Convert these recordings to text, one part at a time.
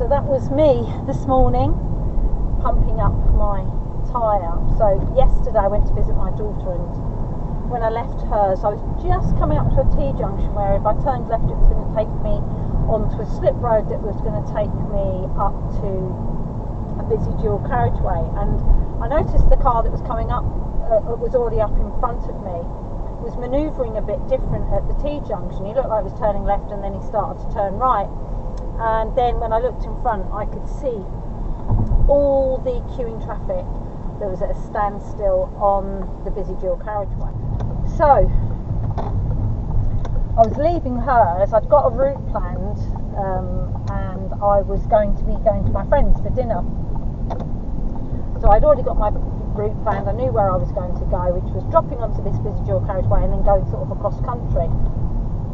So that was me this morning, pumping up my Tyre. So yesterday I went to visit my daughter, and when I left hers, I was just coming up to a T-junction where if I turned left it was going to take me onto a slip road that was going to take me up to a busy dual carriageway. And I noticed the car that was coming up, was already up in front of me, was manoeuvring a bit different at the T-junction. He looked like he was turning left and then he started to turn right. And then when I looked in front, I could see all the queuing traffic that was at a standstill on the busy dual carriageway. So I was leaving hers. I'd got a route planned, and I was going to my friends for dinner. So I'd already got my route planned. I knew where I was going to go, which was dropping onto this busy dual carriageway and then going sort of across country.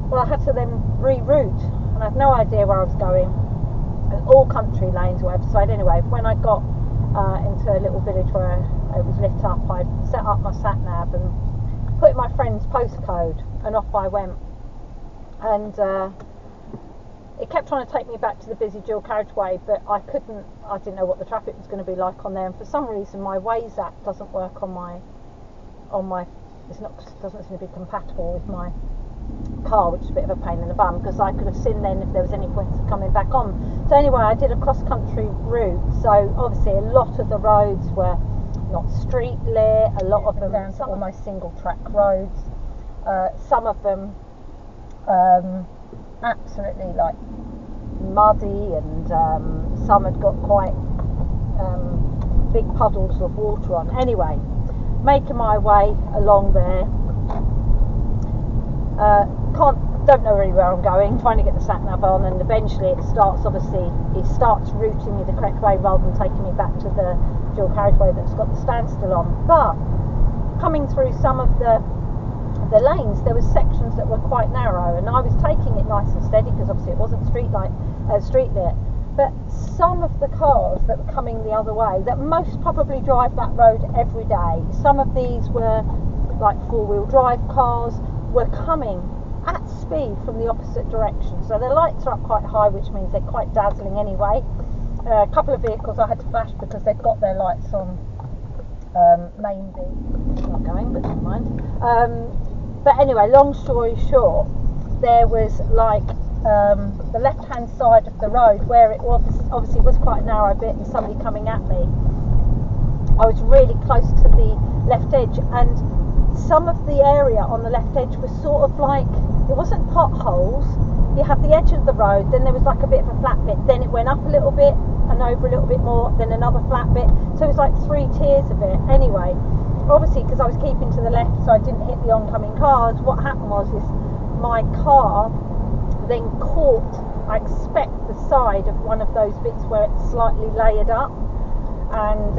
Well, I had to then reroute, and I had no idea where I was going. All country lanes, whatever. So anyway, when I got into a little village where it was lit up, I set up my sat nav and put in my friend's postcode, and off I went. And it kept trying to take me back to the busy dual carriageway, but I didn't know what the traffic was going to be like on there. And for some reason, my Waze app doesn't work on my. Doesn't seem to be compatible with my car, which is a bit of a pain in the bum, because I could have seen then if there was any points of coming back on. So anyway, I did a cross-country route. So obviously a lot of the roads were not street lit, a lot of them down to almost single track roads, some of them absolutely like muddy, and some had got quite big puddles of water on. Anyway, making my way along there, don't know really where I'm going, trying to get the sat nav on, and eventually it starts routing me the correct way rather than taking me back to the dual carriageway that's got the standstill on. But coming through some of the lanes, there were sections that were quite narrow, and I was taking it nice and steady because obviously it wasn't street lit. But some of the cars that were coming the other way, that most probably drive that road every day, some of these were like four-wheel drive cars, were coming at speed from the opposite direction. So their lights are up quite high, which means they're quite dazzling anyway. A couple of vehicles I had to flash because they've got their lights on main beam. It's not going, but never mind. But anyway, long story short, there was like the left-hand side of the road where it obviously was quite a narrow bit, and somebody coming at me. I was really close to the left edge, and some of the area on the left edge was sort of like, it wasn't potholes. You have the edge of the road, then there was like a bit of a flat bit, then it went up a little bit and over a little bit more, then another flat bit. So it was like 3 tiers of it. Anyway, obviously because I was keeping to the left so I didn't hit the oncoming cars, what happened was my car then caught, I expect, the side of one of those bits where it's slightly layered up, and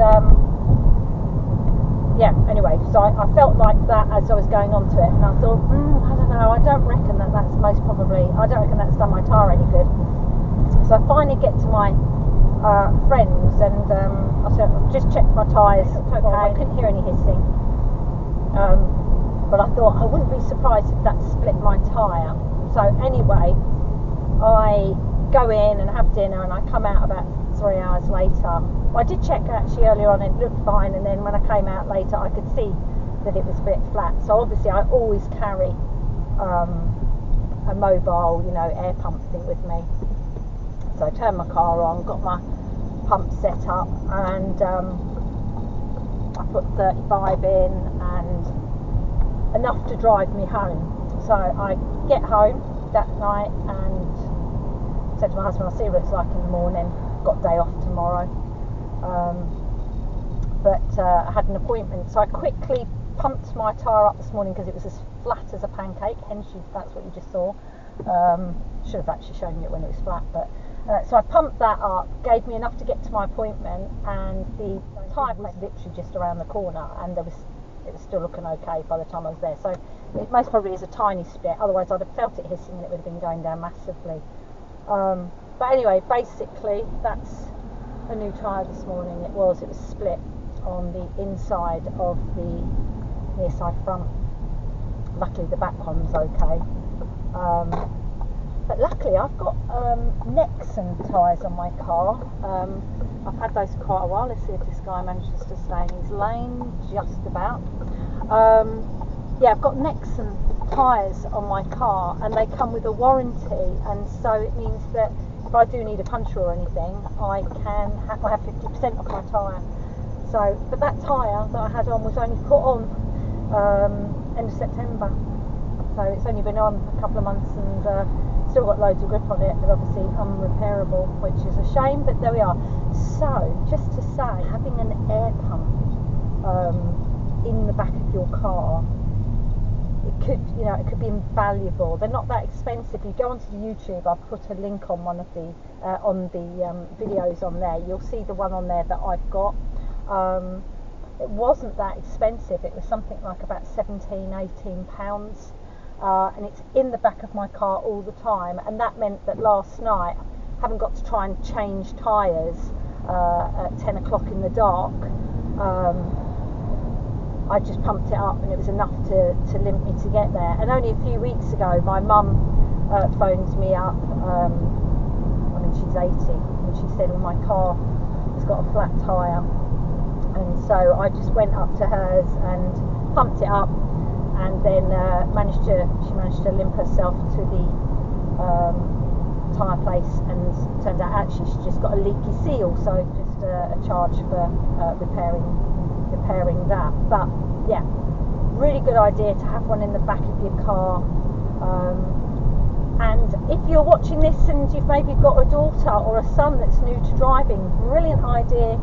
yeah, anyway, so I felt like that as I was going onto it, and I thought, I don't know, I don't reckon that's I don't reckon that's done my tyre any good. So I finally get to my friends, and I said, just checked my tyres, okay, I couldn't hear any hissing, but I thought I wouldn't be surprised if that split my tyre. So anyway, I go in and have dinner, and I come out about 3 hours later. Well, I did check actually earlier on, and it looked fine, and then when I came out later I could see that it was a bit flat. So obviously I always carry a mobile, air pump thing with me. So I turned my car on, got my pump set up, and I put 35 in, and enough to drive me home. So I get home that night and said to my husband, I'll see what it's like in the morning, got a day off tomorrow. But I had an appointment, so I quickly pumped my tyre up this morning because it was as flat as a pancake, hence that's what you just saw. Should have actually shown you it when it was flat, but so I pumped that up, gave me enough to get to my appointment, and the tyre was literally just around the corner, and it was still looking okay by the time I was there. So it most probably is a tiny split, otherwise I'd have felt it hissing and it would have been going down massively. But anyway, basically that's a new tyre this morning. It was split on the inside of the near side front. Luckily the back one was okay. But luckily I've got Nexon tyres on my car. I've had those for quite a while. Let's see if this guy manages to stay in his lane, just about. Yeah, I've got Nexon tyres on my car, and they come with a warranty, and so it means that if I do need a puncture or anything, I have 50% off my tyre. So, but that tyre that I had on was only put on end of September, so it's only been on a couple of months, and still got loads of grip on it, but obviously unrepairable, which is a shame, but there we are. So, just to say, having an air pump in the back of your car, it could be invaluable. They're not that expensive. You go onto the YouTube, I've put a link on one of the videos on there. You'll see the one on there that I've got. It wasn't that expensive. It was something like about £17-18, and it's in the back of my car all the time, and that meant that last night, having got to try and change tyres at 10 o'clock in the dark, I just pumped it up, and it was enough to limp me to get there. And only a few weeks ago, my mum phoned me up. I mean, she's 80, and she said, "Well, my car has got a flat tyre," and so I just went up to hers and pumped it up, and then she managed to limp herself to the tyre place, and turned out actually she's just got a leaky seal, so just a charge for repairing that. But yeah, really good idea to have one in the back of your car. And if you're watching this and you've maybe got a daughter or a son that's new to driving, brilliant idea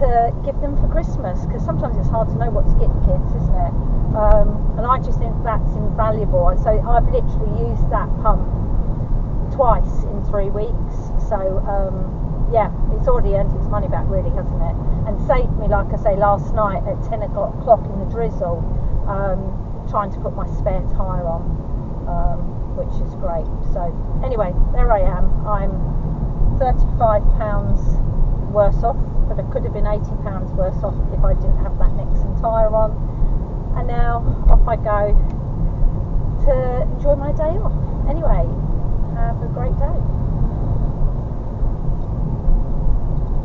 to give them for Christmas, because sometimes it's hard to know what to get your kids, isn't it? And I just think that's invaluable. So I've literally used that pump twice in 3 weeks, so yeah, it's already earned its money back, really, hasn't it? And saved me, like I say, last night at 10 o'clock in the drizzle, trying to put my spare tyre on, which is great. So anyway, there I am. I'm £35 worse off, but I could have been £80 worse off if I didn't have that Nexon tyre on. And now off I go to enjoy my day off. Anyway, have a great day.